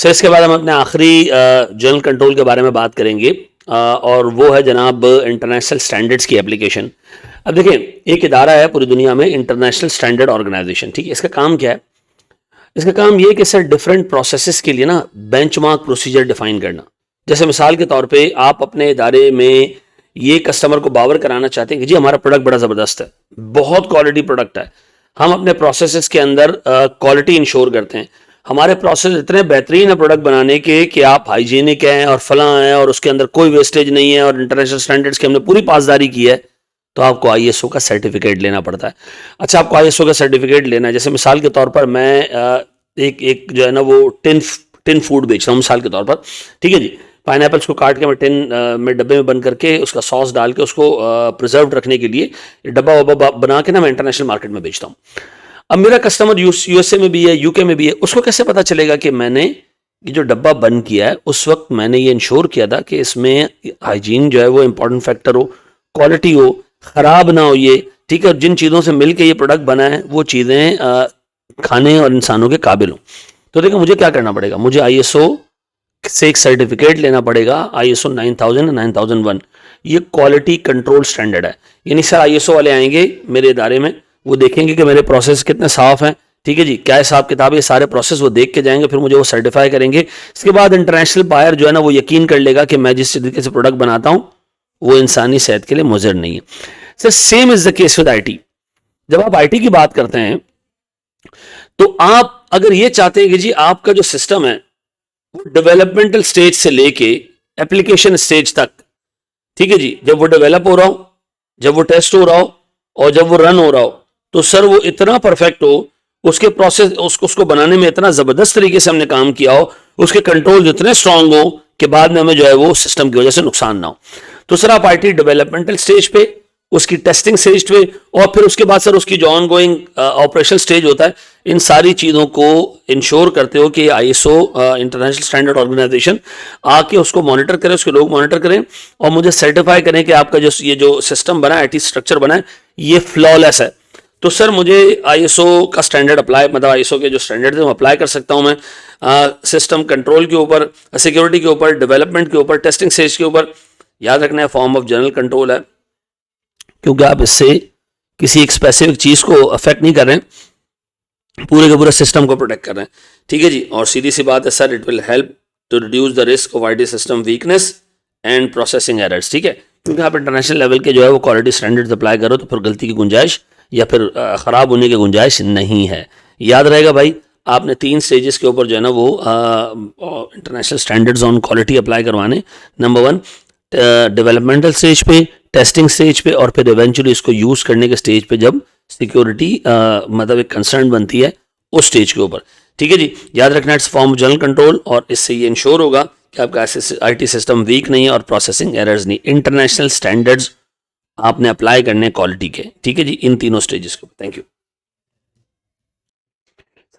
Sir इसके बाद हम अपने आखिरी जनरल कंट्रोल के बारे में बात करेंगे और वो है जनाब इंटरनेशनल स्टैंडर्ड्स की एप्लीकेशन। अब देखें, एक इदारा है पूरी दुनिया में, इंटरनेशनल स्टैंडर्ड ऑर्गेनाइजेशन, ठीक है। इसका काम क्या है? इसका काम ये है कि सर डिफरेंट प्रोसेसेस के लिए ना बेंचमार्क प्रोसीजर डिफाइन करना। जैसे मिसाल के तौर पे आप अपने इदारे में ये कस्टमर को बावर कराना चाहते हैं कि जी हमारा प्रोडक्ट बड़ा ज़बरदस्त है, बहुत क्वालिटी प्रोडक्ट है, हम अपने प्रोसेसेस के अंदर क्वालिटी इंश्योर करते हैं, हमारे प्रोसेस इतने बेहतरीन है प्रोडक्ट बनाने के कि आप हाइजीनिक हैं और फलां हैं और उसके अंदर कोई वेस्टेज नहीं है और इंटरनेशनल स्टैंडर्ड्स की हमने पूरी पासदारी की है, तो आपको आईएसओ का सर्टिफिकेट लेना पड़ता है। अच्छा, आपको आईएसओ का सर्टिफिकेट लेना है। जैसे मिसाल के तौर पर मैं एक जो है ना वो टिन फूड बेच रहा हूँ मिसाल के तौर पर, ठीक है जी। पाइनएप्पल्स को काट के मैं टिन में डब्बे में बंद करके उसका सॉस डाल के उसको प्रिजर्व रखने के लिए डब्बा वब्बा बना के ना मैं इंटरनेशनल मार्केट में बेचता हूँ। अब मेरा कस्टमर यूएसए में भी है, यूके में भी है, उसको कैसे पता चलेगा कि मैंने ये जो डब्बा बंद किया है उस वक्त मैंने ये इंश्योर किया था कि इसमें हाइजीन जो है वो इंपॉर्टेंट फैक्टर हो, क्वालिटी हो, खराब ना हो ये, ठीक है। जिन चीज़ों से मिलके ये प्रोडक्ट बना है वो चीज़ें खाने और इंसानों के काबिल हों। तो देखो मुझे क्या करना पड़ेगा, मुझे आईएसओ से एक सर्टिफिकेट लेना पड़ेगा, आईएसओ 9000 और 9001। ये क्वालिटी कंट्रोल स्टैंडर्ड है। यानी सर आईएसओ वाले आएंगे मेरे इदारे में, वो देखेंगे कि मेरे प्रोसेस कितने साफ हैं, ठीक है जी, क्या हिसाब किताब, ये सारे प्रोसेस वो देख के जाएंगे, फिर मुझे वो सर्टिफाई करेंगे। इसके बाद इंटरनेशनल बायर जो है ना वो यकीन कर लेगा कि मैं जिस तरीके से प्रोडक्ट बनाता हूँ वो इंसानी सेहत के लिए मुज़र नहीं है। Sir same is the case with IT. जब आप आईटी की बात करते हैं तो आप अगर ये चाहते हैं कि जी आपका जो सिस्टम है वो डेवलपमेंटल स्टेज से लेके एप्लीकेशन स्टेज तक, ठीक है जी, जब वो डेवलप हो रहा हो, जब वो टेस्ट हो रहा हो और जब वो रन हो रहा हो, तो सर वो इतना परफेक्ट हो, उसके प्रोसेस उसको बनाने में इतना जबरदस्त तरीके से हमने काम किया हो, उसके कंट्रोल इतने स्ट्रांग हो कि बाद में हमें जो है वो सिस्टम की वजह से नुकसान ना हो। तो सर आप आईटी डेवलपमेंटल स्टेज पे, उसकी टेस्टिंग स्टेज पे और फिर उसके बाद सर उसकी जो ऑन गोइंग ऑपरेशन स्टेज होता है, इन सारी चीज़ों को इंश्योर करते हो कि आईएसओ इंटरनेशनल स्टैंडर्ड ऑर्गेनाइजेशन आके उसको मॉनिटर करे, उसके लोग मॉनिटर करें और मुझे सर्टिफाई करें कि आपका ये जो सिस्टम बना है, आईटी स्ट्रक्चर बना है, ये फ्लॉलेस है। तो सर मुझे आईएसओ का स्टैंडर्ड अप्लाई, मतलब आईएसओ के जो स्टैंडर्ड है वो अप्लाई कर सकता हूँ मैं सिस्टम कंट्रोल के ऊपर, सिक्योरिटी के ऊपर, डेवलपमेंट के ऊपर, टेस्टिंग स्टेज के ऊपर। याद रखना है फॉर्म ऑफ जनरल कंट्रोल है, क्योंकि आप इससे किसी एक स्पेसिफिक चीज़ को अफेक्ट नहीं कर रहे हैं, पूरे के पूरे सिस्टम को प्रोटेक्ट कर रहे हैं, ठीक है जी। और सीधी सी बात है sir, it will help to reduce the risk of IT system weakness and processing errors, ठीक है। क्योंकि आप इंटरनेशनल लेवल के जो है वो क्वालिटी स्टैंडर्ड्स अप्लाई करो तो फिर गलती की गुंजाइश या फिर ख़राब होने की गुंजाइश नहीं है। याद रहेगा भाई, आपने 3 स्टेजेस के ऊपर जो है ना वो international standards on quality apply करवाने। नंबर 1 डेवलपमेंटल स्टेज पे, टेस्टिंग स्टेज पे और फिर इवेंचुअली इसको यूज़ करने के स्टेज पे जब सिक्योरिटी मतलब एक कंसर्न बनती है उस स्टेज के ऊपर, ठीक है जी। याद रखना इट्स फॉर्म जनरल कंट्रोल और इससे ये इंश्योर होगा कि आपका आईटी सिस्टम वीक नहीं है और प्रोसेसिंग एरर्स नहीं। इंटरनेशनल स्टैंडर्ड्स आपने अप्लाई करने क्वालिटी के, ठीक है जी, इन तीनों स्टेजेस के ऊपर। Thank you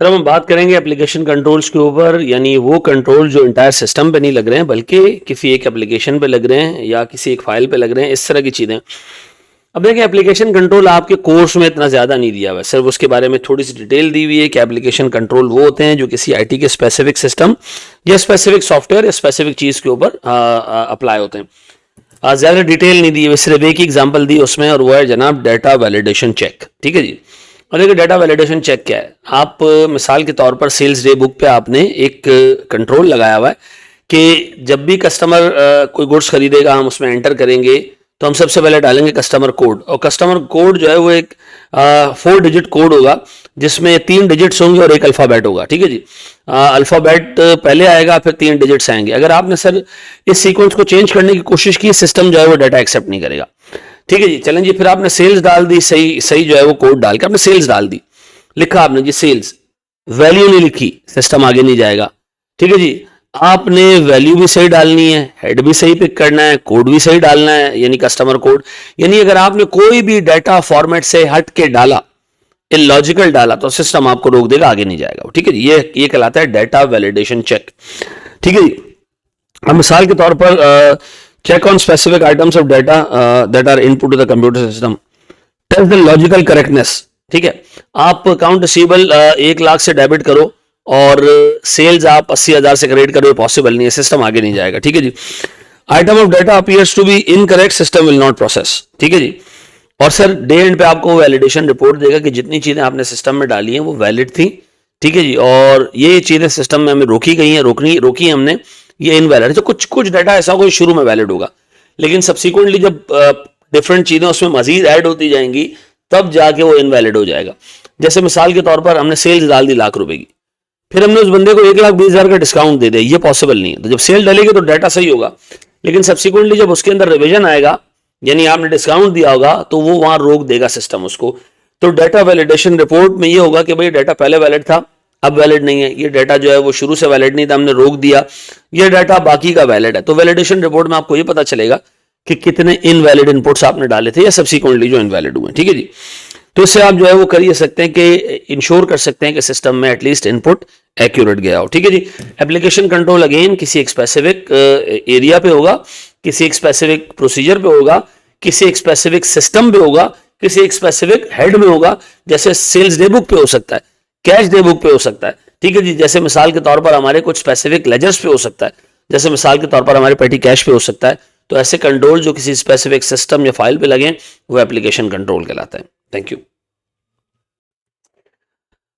sir. हम बात करेंगे एप्लीकेशन कंट्रोल्स के ऊपर, यानी वो कंट्रोल जो इंटायर सिस्टम पे नहीं लग रहे हैं बल्कि किसी एक एप्लीकेशन पे लग रहे हैं या किसी एक फाइल पे लग रहे हैं, इस तरह की चीज़ें। अब देखिए, एप्लीकेशन कंट्रोल आपके कोर्स में इतना ज़्यादा नहीं दिया हुआ है, सिर्फ उसके बारे में थोड़ी सी डिटेल दी हुई है कि एप्लीकेशन कंट्रोल वो होते हैं जो किसी आईटी के स्पेसिफिक सिस्टम या स्पेसिफिक सॉफ्टवेयर या स्पेसिफिक चीज़ के ऊपर अप्लाई होते हैं। ज़्यादा डिटेल नहीं दी है, सिर्फ एक ही एग्जाम्पल दी उसमें, और वो है जनाब डाटा वैलिडेशन चेक, ठीक है जी। और देखिए डाटा वैलिडेशन चेक क्या है, आप मिसाल के तौर पर सेल्स डे बुक पे आपने एक कंट्रोल लगाया हुआ है कि जब भी कस्टमर कोई गुड्स खरीदेगा हम उसमें एंटर करेंगे तो हम सबसे पहले डालेंगे कस्टमर कोड, और कस्टमर कोड जो है वो एक 4 डिजिट कोड होगा जिसमें 3 डिजिट्स होंगे और एक अल्फ़ाबेट होगा, ठीक है जी। अल्फ़ाबेट पहले आएगा फिर 3 डिजिट्स आएंगे। अगर आपने सर इस सीक्वेंस को चेंज करने की कोशिश की, सिस्टम जो है वो डाटा एक्सेप्ट नहीं करेगा, ठीक है जी। चलें जी, फिर आपने सेल्स डाल दी, सही जो है वो कोड डाल के आपने सेल्स डाल दी, लिखा आपने जी सेल्स, वैल्यू नहीं लिखी, सिस्टम आगे नहीं जाएगा, ठीक है जी। आपने वैल्यू भी सही डालनी है, हेड भी सही पिक करना है, कोड भी सही डालना है, यानी कस्टमर कोड। यानी अगर आपने कोई भी डाटा फॉर्मेट से हट के डाला, इलॉजिकल डाला, तो सिस्टम आपको रोक देगा, आगे नहीं जाएगा, ठीक है जी। ये कहलाता है डाटा वैलिडेशन चेक, ठीक है जी। हम मिसाल के तौर पर check on specific items of data that are input to the computer system, test the logical correctness, ठीक है। आप अकाउंट रिसीवेबल 1 लाख से डेबिट करो और सेल्स आप 80,000 से क्रिएट करो, पॉसिबल नहीं है, सिस्टम आगे नहीं जाएगा। ठीक है जी। Item of data appears to be incorrect, system will not process. ठीक है जी। और सर डे एंड पे आपको वैलिडेशन रिपोर्ट देगा कि जितनी चीजें आपने सिस्टम में डाली हैं वो वैलिड थी। ठीक है जी। और ये चीजें सिस्टम में हमें रोकी गई हैं, रोकी है हमने, ये इनवैलिड। तो कुछ डाटा ऐसा कोई शुरू में वैलिड होगा, लेकिन सब्सिक्वेंटली जब डिफरेंट चीजें उसमें मजीद ऐड होती जाएंगी तब जाके वो इनवैलिड हो जाएगा। जैसे मिसाल के तौर पर हमने सेल्स डाल दी लाख रुपए की, फिर हमने उस बंदे को 1,20,000 का डिस्काउंट दे दिया, ये पॉसिबल नहीं है। तो जब सेल डलेगी तो डाटा सही होगा, लेकिन सब्सिक्वेंटली जब उसके अंदर रिवीजन आएगा, यानी आपने डिस्काउंट दिया होगा, तो वो वहां रोक देगा सिस्टम उसको। तो डाटा वैलिडेशन रिपोर्ट में ये होगा कि भाई डाटा पहले वैलिड था, अब वैलिड नहीं है, ये डाटा जो है वो शुरू से वैलिड नहीं था, हमने रोक दिया, ये डाटा बाकी का वैलिड है। तो वैलिडेशन रिपोर्ट में आपको ये पता चलेगा कि कितने इनवैलिड इनपुट्स आपने डाले थे या सब्सिक्वेंटली जो इनवैलिड हुए। ठीक है जी। तो इससे आप जो है वो कर ये सकते हैं कि इंश्योर कर सकते हैं कि सिस्टम में एटलीस्ट इनपुट एक्यूरेट गया हो। ठीक है जी। एप्लीकेशन कंट्रोल अगेन किसी एक स्पेसिफिक एरिया पे होगा, किसी एक स्पेसिफिक प्रोसीजर पे होगा, किसी एक स्पेसिफिक सिस्टम पे होगा, किसी एक स्पेसिफिक हेड में होगा। जैसे सेल्स डे बुक पे हो सकता है, कैश डे बुक पे हो सकता है। ठीक है जी। जैसे मिसाल के तौर पर हमारे कुछ स्पेसिफिक लेजर्स पे हो सकता है, जैसे मिसाल के तौर पर हमारे पेटी कैश पे हो सकता है। तो ऐसे कंट्रोल जो किसी स्पेसिफिक सिस्टम या फाइल पे लगे वो एप्लीकेशन कंट्रोल कहलाता है। Thank you.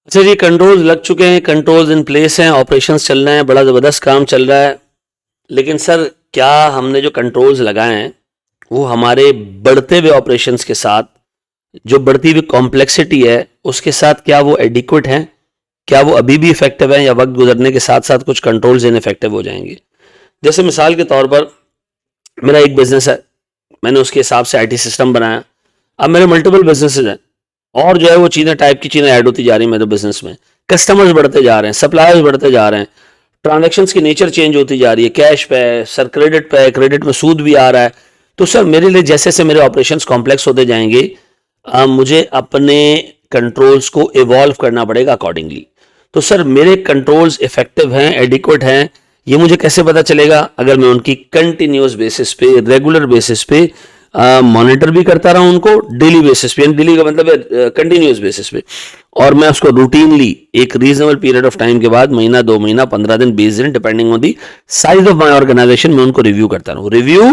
अच्छा जी, कंट्रोल्स लग चुके हैं, कंट्रोल्स इन प्लेस हैं, ऑपरेशंस चल रहे हैं, बड़ा ज़बरदस्त काम चल रहा है। लेकिन सर क्या हमने जो कंट्रोल्स लगाए हैं वो हमारे बढ़ते हुए ऑपरेशंस के साथ, जो बढ़ती हुई कॉम्प्लेक्सिटी है उसके साथ, क्या वो एडिक्वेट हैं? क्या वो अभी भी इफेक्टिव है, या वक्त गुजरने के साथ साथ कुछ कंट्रोल्स इनइफेक्टिव हो जाएंगे? जैसे मिसाल के तौर पर मेरा एक बिजनेस है, मैंने उसके हिसाब से आईटी सिस्टम बनाया। अब मेरे मल्टीपल बिजनेसेस हैं और जो है वो चीज़ें, टाइप की चीज़ें ऐड होती जा रही हैं मेरे बिजनेस में, कस्टमर्स बढ़ते जा रहे हैं, सप्लायर्स बढ़ते जा रहे हैं, ट्रांजैक्शंस की नेचर चेंज होती जा रही है, कैश पे है सर, क्रेडिट पे है, क्रेडिट में सूद भी आ रहा है। तो सर मेरे लिए जैसे जैसे मेरे ऑपरेशंस कॉम्प्लेक्स होते जाएंगे, मुझे अपने कंट्रोल्स को इवॉल्व करना पड़ेगा अकॉर्डिंगली। तो सर मेरे कंट्रोल्स इफेक्टिव हैं, एडिक्वेट हैं, ये मुझे कैसे पता चलेगा? अगर मैं उनकी कंटिन्यूस बेसिस पे, रेगुलर बेसिस पे मॉनिटर भी करता रहा उनको, डेली बेसिस पे, डेली का मतलब है कंटिन्यूस बेसिस पे, और मैं उसको रूटीनली एक रीजनेबल पीरियड ऑफ टाइम के बाद, महीना, 2 महीना, 15 दिन, 20 दिन, depending on the size of my organization, मैं उनको रिव्यू करता रहूं। Review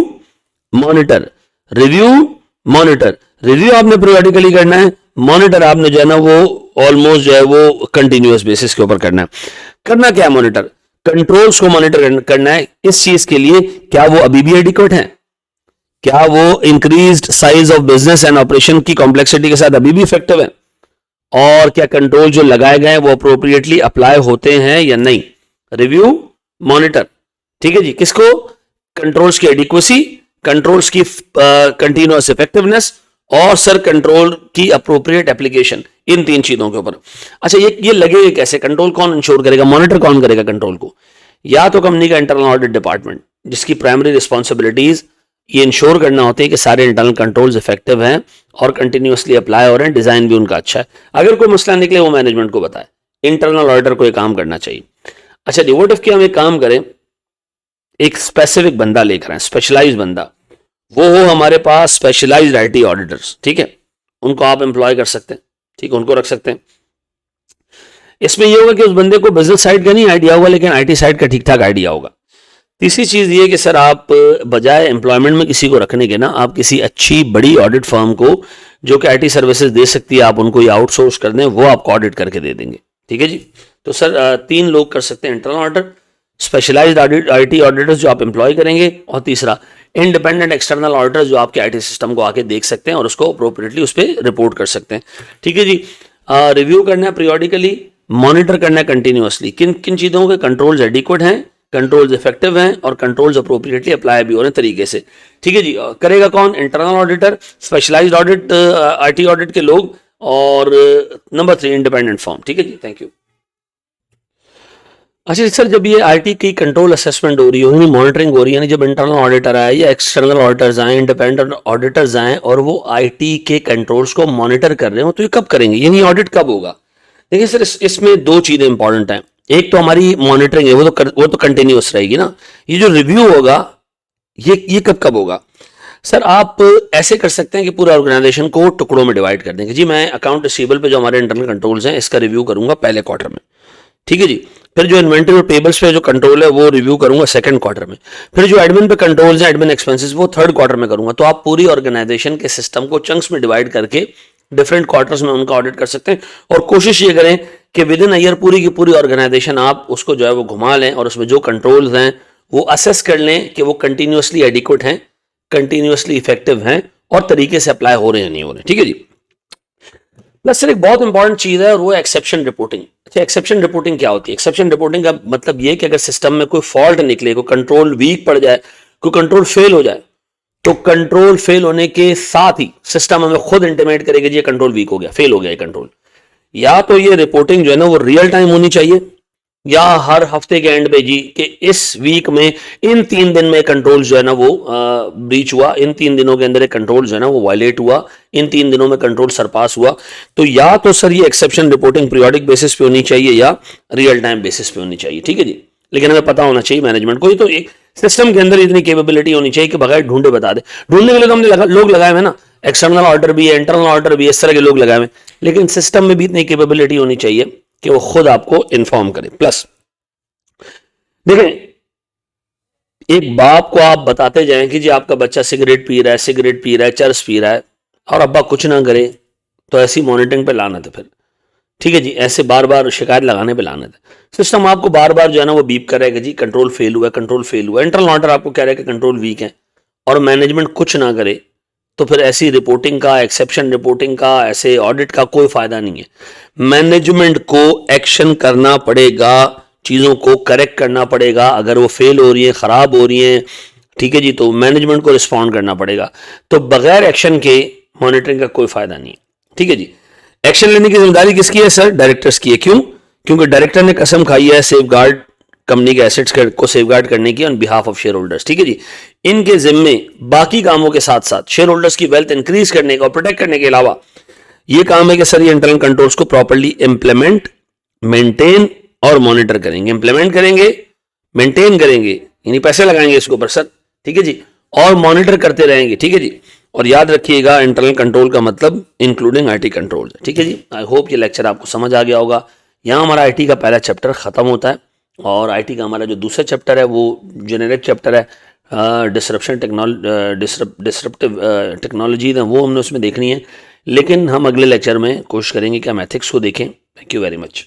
monitor, review monitor. Review आपने पीरियडिकली करना है, मॉनिटर आपने जो है ना वो ऑलमोस्ट जो है वो कंटिन्यूस बेसिस के ऊपर करना है। करना क्या है? मॉनिटर, कंट्रोल्स को मॉनिटर करना है। इस चीज के लिए क्या वो अभी भी एडिक्वेट हैं? क्या वो increased size of business and operation की कॉम्प्लेक्सिटी के साथ अभी भी इफेक्टिव है? और क्या कंट्रोल जो लगाए गए हैं वो अप्रोप्रिएटली अप्लाई होते हैं या नहीं? Review monitor. ठीक है जी। किसको? कंट्रोल्स की एडिक्वेसी, कंट्रोल्स की कंटिन्यूअस इफेक्टिवनेस, और सर कंट्रोल की अप्रोप्रिएट एप्लीकेशन, इन 3 चीजों के ऊपर। अच्छा ये लगेगा कैसे? कंट्रोल कौन इंश्योर करेगा, मॉनिटर कौन करेगा कंट्रोल को? या तो कंपनी का इंटरनल ऑडिट डिपार्टमेंट, जिसकी प्राइमरी रिस्पॉन्सिबिलिटीज ये इंश्योर करना होती है कि सारे इंटरनल कंट्रोल्स इफेक्टिव हैं और कंटिन्यूअसली अप्लाई हो रहे हैं, डिजाइन भी उनका अच्छा है। अगर कोई मसला निकले वो मैनेजमेंट को बताए, इंटरनल ऑडिटर को ये काम करना चाहिए। अच्छा जी, व्हाट इफ कि हम एक काम करें, एक स्पेसिफिक बंदा लेकर आए, स्पेशलाइज्ड बंदा, वो हो हमारे पास स्पेशलाइज्ड आईटी ऑडिटर्स। ठीक है, उनको आप एम्प्लॉय कर सकते हैं, ठीक है, उनको रख सकते हैं। इसमें यह होगा कि उस बंदे को बिजनेस साइड का नहीं आइडिया होगा, लेकिन आईटी साइड का ठीक ठाक आइडिया होगा। तीसरी चीज ये कि सर आप बजाय एम्प्लॉयमेंट में किसी को रखने के ना, आप किसी अच्छी बड़ी ऑडिट फर्म को जो कि आईटी सर्विसेज दे सकती है, आप उनको ये आउटसोर्स कर दें, वो आपको ऑडिट करके दे देंगे। ठीक है जी। तो सर 3 लोग कर सकते हैं, internal auditor, specialized IT auditors जो आप एम्प्लॉय करेंगे, और तीसरा इंडिपेंडेंट एक्सटर्नल ऑडिटर्स जो आपके आईटी सिस्टम को आके देख सकते हैं और उसको अप्रोप्रिएटली उस पर रिपोर्ट कर सकते हैं। ठीक है जी। रिव्यू करना है पीरियडिकली, मॉनिटर करना है कंटिन्यूअसली, किन किन चीज़ों के कंट्रोल्स एडिक्वेट हैं, कंट्रोल्स इफेक्टिव हैं, और कंट्रोल्स अप्रोप्रिएटली अप्लाई भी हो रहे हैं तरीके से। ठीक है जी। करेगा कौन? Internal auditor, specialized audit, IT audit के लोग, और नंबर 3 इंडिपेंडेंट फर्म। ठीक है जी। Thank you. अच्छा सर, जब ये आईटी की कंट्रोल असेसमेंट हो रही है, मॉनिटरिंग हो रही है, जब इंटरनल ऑडिटर आए या एक्सटर्नल ऑडिटर्स आए, इंडिपेंडेंट ऑडिटर्स आए, और वो आईटी के कंट्रोल्स को मॉनिटर कर रहे हो, तो ये कब करेंगे, यानी ऑडिट कब होगा? देखिए सर, इसमें 2 चीजें इंपॉर्टेंट हैं। एक तो हमारी मॉनिटरिंग है, वो तो कंटिन्यूअस रहेगी ना। ये जो रिव्यू होगा, ये कब होगा? सर आप ऐसे कर सकते हैं कि पूरा ऑर्गेनाइजेशन को टुकड़ों में डिवाइड कर देंगे। जी मैं अकाउंट रिसीवेबल पे जो हमारे इंटरनल कंट्रोल्स हैं इसका रिव्यू करूंगा पहले क्वार्टर में, ठीक है जी। फिर जो इन्वेंटरी और पेबल्स पे जो कंट्रोल है वो रिव्यू करूंगा सेकंड क्वार्टर में। फिर जो एडमिन पे कंट्रोल्स हैं, एडमिन एक्सपेंसेस, वो थर्ड क्वार्टर में करूंगा। तो आप पूरी ऑर्गेनाइजेशन के सिस्टम को चंक्स में डिवाइड करके डिफरेंट क्वार्टर्स में उनका ऑडिट कर सकते हैं, और कोशिश ये करें कि विद इन ईयर पूरी की पूरी ऑर्गेनाइजेशन आप उसको जो है वो घुमा लें और उसमें जो कंट्रोल्स हैं वो असेस कर लें कि वो कंटिन्यूसली एडिक्वेट हैं, कंटिन्यूसली इफेक्टिव हैं और तरीके से अप्लाई हो रहे हैं नहीं हो रहे। ठीक है जी। प्लस सर एक बहुत इंपॉर्टेंट चीज है और वो है एक्सेप्शन रिपोर्टिंग। अच्छा, एक्सेप्शन रिपोर्टिंग क्या होती है? एक्सेप्शन रिपोर्टिंग का मतलब ये कि अगर सिस्टम में कोई फॉल्ट निकले, कोई कंट्रोल वीक पड़ जाए, कोई कंट्रोल फेल हो जाए, तो कंट्रोल फेल होने के साथ ही सिस्टम हमें खुद इंटीमेट करेगा जी ये कंट्रोल वीक हो गया, फेल हो गया ये कंट्रोल। या तो ये रिपोर्टिंग जो है ना वो रियल टाइम होनी चाहिए, या हर हफ्ते के एंड पे जी कि इस वीक में इन 3 दिन में कंट्रोल जो है ना वो ब्रीच हुआ, इन 3 दिनों के अंदर कंट्रोल जो है ना वो वायलेट हुआ, इन 3 दिनों में कंट्रोल सरपास हुआ। तो या तो सर ये एक्सेप्शन रिपोर्टिंग पीरियोडिक बेसिस पे होनी चाहिए या रियल टाइम बेसिस पे होनी चाहिए। ठीक है जी। लेकिन हमें पता होना चाहिए मैनेजमेंट को, तो एक सिस्टम के अंदर इतनी कैपेबिलिटी होनी चाहिए कि बगैर ढूंढे बता दे। ढूंढने के लिए तो हमने लोग लगाए हुए ना, एक्सटर्नल ऑर्डर भी है, इंटरनल ऑर्डर भी है, इस तरह के लोग लगाए हुए, लेकिन सिस्टम में भी इतनी कैपेबिलिटी होनी चाहिए कि वो खुद आपको इन्फॉर्म करे। प्लस देखें, एक बाप को आप बताते जाएं कि जी आपका बच्चा सिगरेट पी रहा है, सिगरेट पी रहा है, चरस पी रहा है, और अब्बा कुछ ना करे, तो ऐसी मॉनिटरिंग पे लानत है फिर। ठीक है जी। ऐसे बार बार शिकायत लगाने पे लानत है। सिस्टम आपको बार बार जो है ना वो बीप कर रहा है कि जी कंट्रोल फेल हुआ, कंट्रोल फेल हुआ, इंटरनल ऑर्डर आपको कह रहा है कि कंट्रोल वीक है, और मैनेजमेंट कुछ ना करे, तो फिर ऐसी रिपोर्टिंग का, एक्सेप्शन रिपोर्टिंग का, ऐसे ऑडिट का कोई फायदा नहीं है। मैनेजमेंट को एक्शन करना पड़ेगा, चीज़ों को करेक्ट करना पड़ेगा। अगर वो फेल हो रही है, ख़राब हो रही हैं, ठीक है जी, तो मैनेजमेंट को रिस्पॉन्ड करना पड़ेगा। तो बगैर एक्शन के मॉनिटरिंग का कोई फायदा नहीं है। ठीक है जी। एक्शन लेने की जिम्मेदारी किसकी है सर? डायरेक्टर्स की है। क्यों? क्योंकि डायरेक्टर ने कसम खाई है सेफ गार्ड कंपनी के एसेट्स को सेफ गार्ड करने की on behalf of share holders. ठीक है जी। इनके जिम्मे बाकी कामों के साथ साथ शेयर होल्डर्स की वेल्थ इंक्रीज करने का और प्रोटेक्ट करने के अलावा ये काम है कि सर ये इंटरनल कंट्रोल्स को प्रॉपर्ली इंप्लीमेंट, मेंटेन और मॉनिटर करेंगे। इंप्लीमेंट करेंगे, मेंटेन करेंगे, यानी पैसे लगाएंगे इसके ऊपर सर। ठीक है जी। और मॉनिटर करते रहेंगे। ठीक है जी। और याद रखिएगा इंटरनल कंट्रोल का मतलब इंक्लूडिंग आईटी कंट्रोल। ठीक है जी। आई होप ये लेक्चर आपको समझ आ गया होगा। यहाँ हमारा आईटी का पहला चैप्टर खत्म होता है, और आईटी का हमारा जो दूसरा चैप्टर है वो जेनेरिक चैप्टर है, डिसरप्टिव टेक्नोलॉजी है, वो हमने उसमें देखनी है। लेकिन हम अगले लेक्चर में कोशिश करेंगे कि हम एथिक्स को देखें। Thank you very much.